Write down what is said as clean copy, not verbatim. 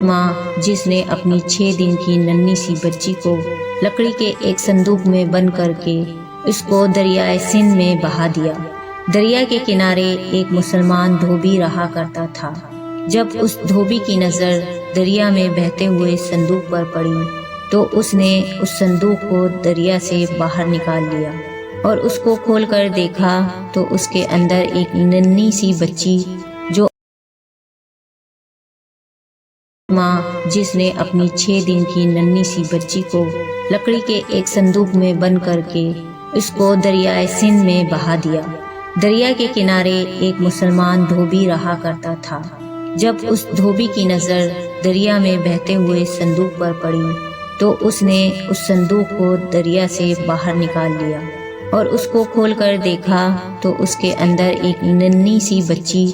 माँ जिसने अपनी 6 दिन की नन्ही सी बच्ची को लकड़ी के एक संदूक में बंद करके उसको दरियाए सिंध में बहा दिया। दरिया के किनारे एक मुसलमान धोबी रहा करता था। जब उस धोबी की नज़र दरिया में बहते हुए संदूक पर पड़ी तो उसने उस संदूक को दरिया से बाहर निकाल लिया और उसको खोलकर देखा तो उसके अंदर एक नन्ही सी बच्ची जो माँ जिसने अपनी 6 दिन की नन्ही सी बच्ची को लकड़ी के एक संदूक में बंद करके उसको दरियाए सिंध में बहा दिया। दरिया के किनारे एक मुसलमान धोबी रहा करता था। जब उस धोबी की नज़र दरिया में बहते हुए संदूक पर पड़ी तो उसने उस संदूक को दरिया से बाहर निकाल लिया और उसको खोलकर देखा तो उसके अंदर एक नन्ही सी बच्ची